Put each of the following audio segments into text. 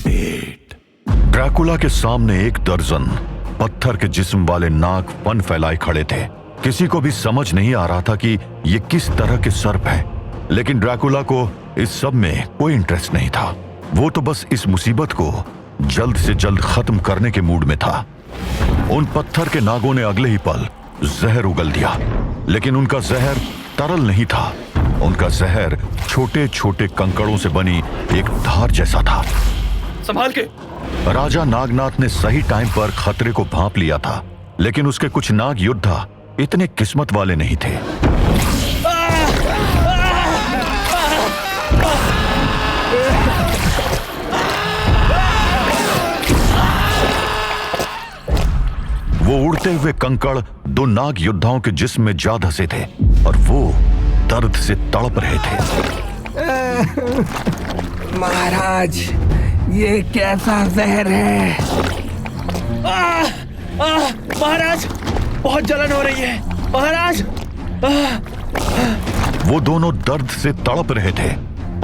8। Dracula के सामने एक दर्जन पत्थर के जिस्म वाले नाग फन फैलाए खड़े थे। किसी को भी समझ नहीं आ रहा था कि ये किस तरह के सर्प हैं, लेकिन ड्रैकुला को इस सब में कोई इंटरेस्ट नहीं था। वो तो बस इस मुसीबत को जल्द से जल्द खत्म करने के मूड में था। उन पत्थर के नागों ने अगले ही पल जहर उगल दिया, लेकिन उनका जहर तरल नहीं था। उनका जहर छोटे छोटे कंकड़ों से बनी एक धार जैसा था। संभाल के। राजा नागनाथ ने सही टाइम पर खतरे को भांप लिया था, लेकिन उसके कुछ नाग योद्धा इतने किस्मत वाले नहीं थे। वो उड़ते हुए कंकड़ दो नाग योद्धाओं के जिस्म में जा धंसे थे और वो दर्द से तड़प रहे थे। महाराज, ये कैसा जहर है? महाराज, बहुत जलन हो रही है महाराज। वो दोनों दर्द से तड़प रहे थे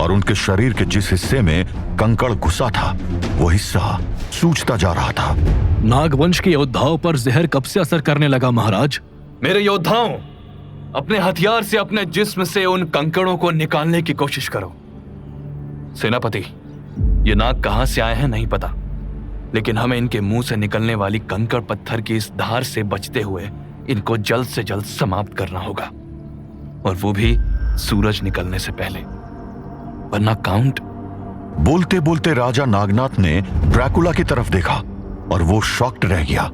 और उनके शरीर के जिस हिस्से में कंकड़ घुसा था वो हिस्सा सूजता जा रहा था। नागवंश के योद्धाओं पर जहर कब से असर करने लगा महाराज? मेरे योद्धाओं, अपने हथियार से अपने जिस्म से उन कंकड़ों को निकालने की कोशिश करो। सेनापति, ये नाग कहां से आए हैं नहीं पता, लेकिन हमें इनके मुंह से निकलने वाली कंकड़ पत्थर की इस धार से बचते हुए इनको जल्द से जल्द समाप्त करना होगा, और वो भी सूरज निकलने से पहले, वरना काउंट। बोलते बोलते राजा नागनाथ ने ड्रैकुला की तरफ देखा और वो शॉक्ड रह गया।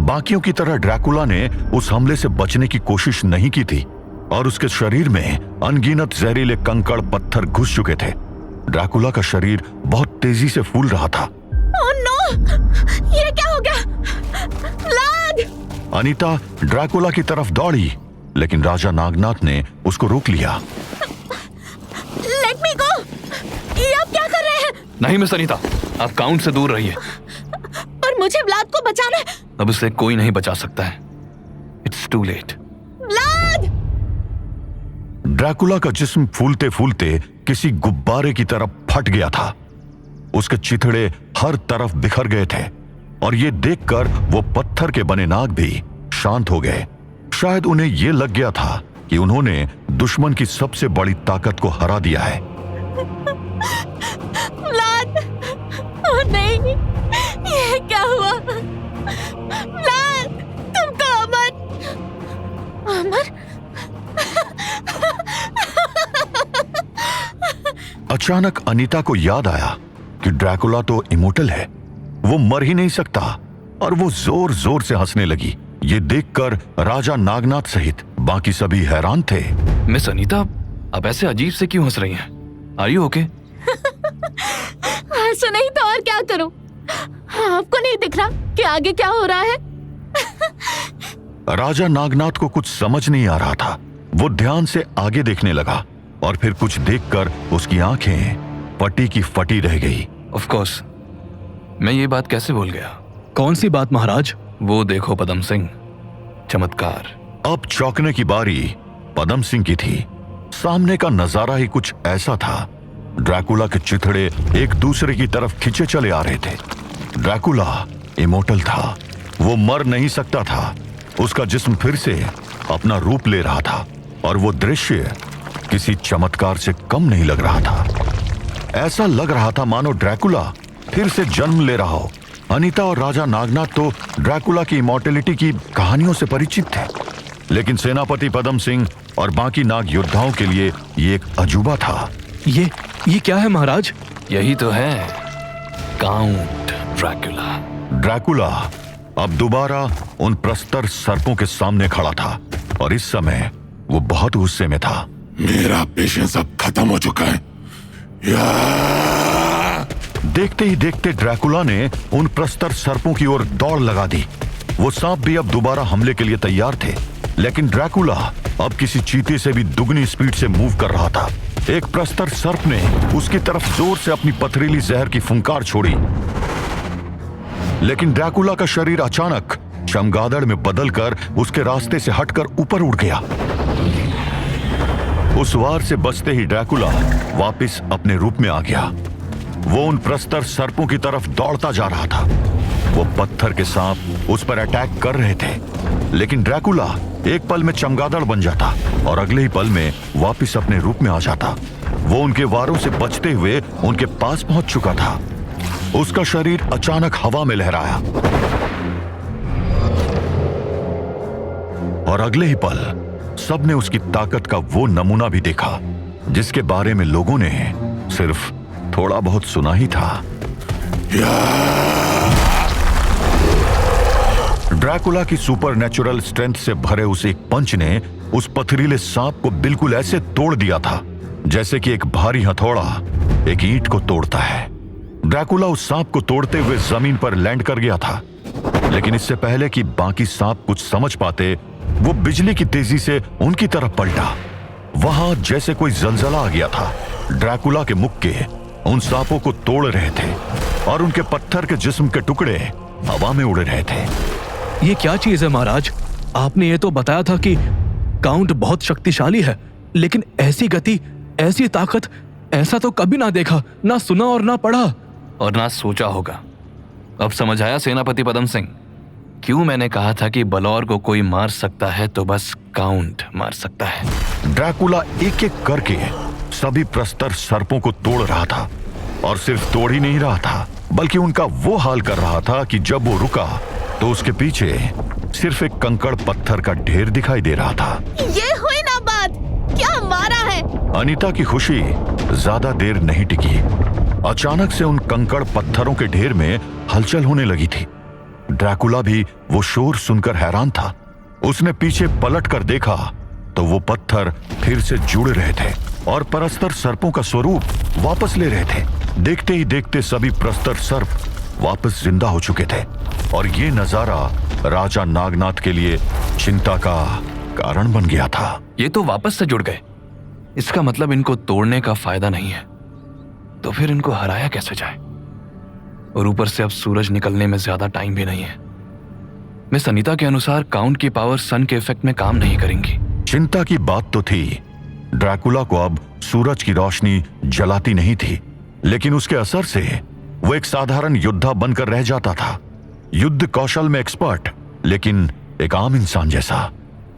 बाकियों की तरह ड्रैकुला ने उस हमले से बचने की कोशिश नहीं की थी और उसके शरीर में अनगिनत जहरीले कंकड़ पत्थर घुस चुके थे। ड्रैकुला का शरीर बहुत तेजी से फूल रहा था। Oh no! ये क्या हो गया? व्लाद! अनीता ड्रैकुला की तरफ दौड़ी, लेकिन राजा नागनाथ ने उसको रोक लिया। लेट मी गो! ये आप क्या कर रहे हैं? नहीं मिस अनीता, आप काउंट से दूर रहिए। पर मुझे व्लाद को बचाना है। अब उसे कोई नहीं बचा सकता है। It's too late. Vlad! Dracula का जिस्म फूलते फूलते किसी गुब्बारे की तरफ फट गया था। उसके चिथड़े हर तरफ बिखर गए थे और ये देखकर वो पत्थर के बने नाग भी शांत हो गए। शायद उन्हें ये लग गया था कि उन्होंने दुश्मन की सबसे बड़ी ताकत को हरा दिया है। व्लाद! ओह नहीं! ये क्या हुआ? व्लाद! तुमको अमर अचानक अनीता को याद आया कि ड्रैकुला तो इमोर्टल है, वो मर ही नहीं सकता, और वो जोर जोर से हंसने लगी। ये देखकर राजा नागनाथ सहित बाकी सभी हैरान थे। मिस अनीता, आप ऐसे अजीब से क्यों हंस रही हैं? Are you okay? हंसो नहीं तो और क्या करूं? आपको नहीं दिख रहा कि आगे क्या हो रहा है? राजा नागनाथ को कुछ समझ नहीं आ रहा था। वो ध्यान से आगे देखने लगा और फिर कुछ देखकर उसकी आंखें फटी की फटी रह गई। ऑफ कोर्स, मैं ये बात कैसे भूल गया? कौन सी बात महाराज? वो देखो पदम सिंह, चमत्कार। अब चौंकने की बारी पदम सिंह की थी। सामने का नजारा ही कुछ ऐसा था। ड्रैकुला के चिथड़े एक दूसरे की तरफ खींचे चले आ रहे थे। ड्रैकुला इमोर्टल था, वो मर नहीं सकता था। उसका जिस्म फिर से अपना रूप ले रहा था और वो दृश्य किसी चमत्कार से कम नहीं लग रहा था। ऐसा लग रहा था मानो ड्रैकुला फिर से जन्म ले रहा हो। अनीता और राजा नागनाथ तो ड्रैकुला की इमॉर्टलिटी की कहानियों से परिचित थे, लेकिन सेनापति पदम सिंह और बाकी नाग योद्धाओं के लिए ये एक अजूबा था। ये क्या है महाराज? यही तो है काउंट ड्रैकुला। ड्रैकुला अब दोबारा उन प्रस्तर सर्पों के सामने खड़ा था और इस समय वो बहुत गुस्से में था। मेरा पेशेंस अब खत्म हो चुका है। देखते ही देखते ड्रैकुला ने उन प्रस्तर सर्पों की ओर दौड़ लगा दी। वो सांप भी अब दोबारा हमले के लिए तैयार थे, लेकिन ड्रैकुला अब किसी चीते से भी दुगनी स्पीड से मूव कर रहा था। एक प्रस्तर सर्प ने उसकी तरफ जोर से अपनी पथरीली जहर की फुंकार छोड़ी, लेकिन ड्रैकुला का शरीर अचानक चमगादड़ में बदलकर उसके रास्ते से हटकर ऊपर उड़ गया। उस वार से बचते ही ड्रैकुला वापस अपने रूप में आ गया। वो उन प्रस्तर सर्पों की तरफ दौड़ता जा रहा था। वो पत्थर के सांप उस पर अटैक कर रहे थे, लेकिन ड्रैकुला एक पल में चमगादड़ बन जाता और अगले ही पल में वापस अपने रूप में आ जाता। वो उनके वारों से बचते हुए उनके पास पहुंच चुका था। उसका शरीर अचानक हवा में लहराया और अगले ही पल सबने उसकी ताकत का वो नमूना भी देखा जिसके बारे में लोगों ने सिर्फ थोड़ा बहुत सुना ही था। ड्रैकुला की सुपरनैचुरल स्ट्रेंथ से भरे उस एक पंच ने उस पथरीले सांप को बिल्कुल ऐसे तोड़ दिया था जैसे कि एक भारी हथौड़ा एक ईंट को तोड़ता है। ड्रैकुला उस सांप को तोड़ते हुए जमीन पर लैंड कर गया था, लेकिन इससे पहले कि बाकी सांप कुछ समझ पाते, वो बिजली की तेजी से उनकी तरफ पलटा। वहां जैसे कोई जलजला आ गया था। ड्रैकुला के मुक्के उन सांपों को तोड़ रहे थे और उनके पत्थर के जिस्म के टुकड़े हवा में उड़ रहे थे। ये क्या चीज है महाराज? आपने ये तो बताया था कि काउंट बहुत शक्तिशाली है, लेकिन ऐसी गति, ऐसी ताकत, ऐसा तो कभी ना देखा, ना सुना और ना पढ़ा और ना सोचा होगा। अब समझ आया सेनापति पदम सिंह, क्यों मैंने कहा था कि बलौर को कोई मार सकता है तो बस काउंट मार सकता है। ड्रैकुला एक एक करके सभी प्रस्तर सर्पों को तोड़ रहा था और सिर्फ तोड़ ही नहीं रहा था, बल्कि उनका वो हाल कर रहा था कि जब वो रुका तो उसके पीछे सिर्फ एक कंकड़ पत्थर का ढेर दिखाई दे रहा था। ये हुई ना बात, क्या मारा है? अनीता की खुशी ज्यादा देर नहीं टिकी। अचानक से उन कंकड़ पत्थरों के ढेर में हलचल होने लगी थी। ड्रैकुला भी वो शोर सुनकर हैरान था। उसने पीछे पलट कर देखा तो वो पत्थर फिर से जुड़ रहे थे और प्रस्तर सर्पों का स्वरूप वापस ले रहे थे। देखते ही देखते सभी प्रस्तर सर्प वापस जिंदा हो चुके थे और ये नजारा राजा नागनाथ के लिए चिंता का कारण बन गया था। ये तो वापस से जुड़ गए, इसका मतलब इनको तोड़ने का फायदा नहीं है, तो फिर इनको हराया कैसे जाए? और ऊपर से अब सूरज निकलने में ज्यादा टाइम भी नहीं है। मिस अनीता के अनुसार काउंट की पावर सन के इफेक्ट में काम नहीं करेंगी। चिंता की बात तो थी, ड्रैकुला को अब सूरज की रोशनी जलाती नहीं थी, लेकिन उसके असर से वो एक साधारण योद्धा बनकर रह जाता था। युद्ध कौशल में एक्सपर्ट, लेकिन एक आम इंसान जैसा।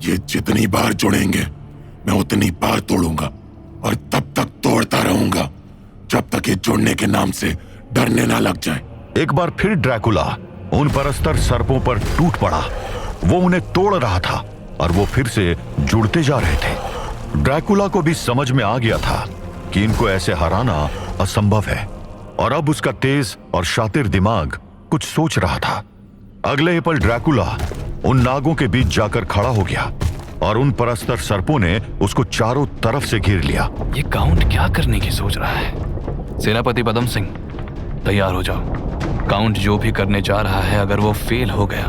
ये जितनी बार जुड़ेंगे मैं उतनी बार तोड़ूंगा और तब तक तोड़ता रहूंगा जब तक ये जुड़ने के नाम से डरने ना लग जाए। एक बार फिर ड्रैकुला उन परस्तर सर्पों पर टूट पड़ा। वो उन्हें तोड़ रहा था और वो फिर से जुड़ते जा रहे थे। ड्रैकुला को भी समझ में आ गया था कि इनको ऐसे हराना असंभव है और अब उसका तेज और शातिर दिमाग कुछ सोच रहा था। अगले ही पल ड्रैकुला उन नागों के बीच जाकर खड़ा हो गया और उन परस्तर सर्पों ने उसको चारों तरफ से घेर लिया। ये काउंट क्या करने की सोच रहा है? सेनापति पदम सिंह, तैयार हो जाओ। काउंट जो भी करने जा रहा है, अगर वो फेल हो गया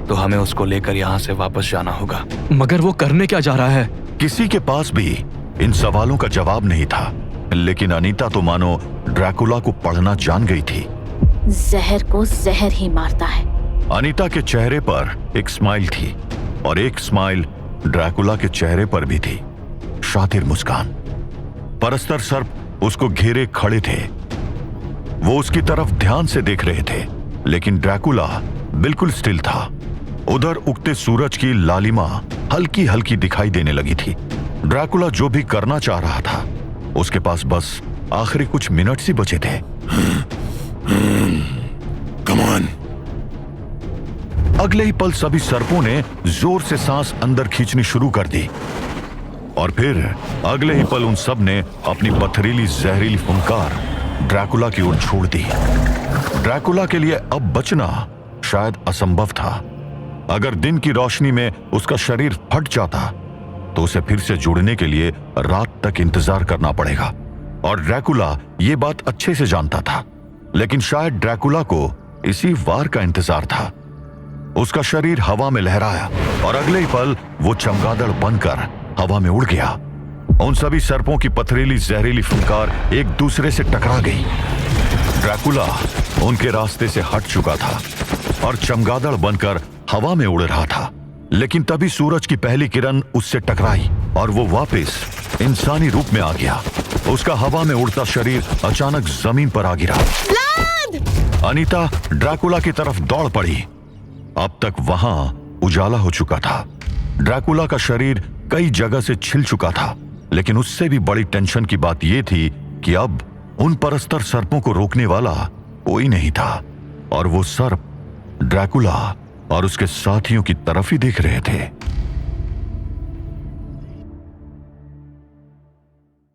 तो हमें उसको लेकर यहाँ से वापस जाना होगा। मगर वो करने क्या जा रहा है? किसी के पास भी इन सवालों का जवाब नहीं था, लेकिन अनीता तो मानो ड्रैकुला को पढ़ना जान गई थी। जहर को जहर ही मारता है। अनीता के चेहरे पर एक स्माइल थी और एक स्माइल ड्रैकुला के चेहरे पर भी थी, शातिर मुस्कान। परस्तर सर्प उसको घेरे खड़े थे। वो उसकी तरफ ध्यान से देख रहे थे, लेकिन ड्रैकुला बिल्कुल स्टिल था। उधर उगते सूरज की लालिमा हल्की हल्की दिखाई देने लगी थी। ड्रैकुला जो भी करना चाह रहा था, उसके पास बस आखिरी कुछ मिनट ही बचे थे। Come on. अगले ही पल सभी सर्पों ने जोर से सांस अंदर खींचनी शुरू कर दी और फिर अगले ही पल उन सब ने अपनी पथरीली जहरीली फुंकार ड्रैकुला की ओर छोड़ दी। ड्रैकुला के लिए अब बचना शायद असंभव था। अगर दिन की रोशनी में उसका शरीर फट जाता तो उसे फिर से जुड़ने के लिए रात तक इंतजार करना पड़ेगा और ड्रैकुला ये बात अच्छे से जानता था। लेकिन शायद ड्रैकुला को इसी वार का इंतजार था। उसका शरीर हवा में लहराया और अगले ही पल वो चमगादड़ बनकर हवा में उड़ गया। उन सभी सर्पों की पथरीली जहरीली फुंकार एक दूसरे से टकरा गई। ड्रैकुला उनके रास्ते से हट चुका था और चमगादड़ बनकर हवा में उड़ रहा था, लेकिन तभी सूरज की पहली किरण उससे टकराई और वो वापस इंसानी रूप में आ गया। उसका हवा में उड़ता शरीर अचानक जमीन पर आ गिरा। अनीता ड्रैकुला की तरफ दौड़ पड़ी। अब तक वहां उजाला हो चुका था। ड्रैकुला का शरीर कई जगह से छिल चुका था, लेकिन उससे भी बड़ी टेंशन की बात यह थी कि अब उन परस्तर सर्पों को रोकने वाला कोई नहीं था, और वो सर्प ड्रैकुला और उसके साथियों की तरफ ही देख रहे थे।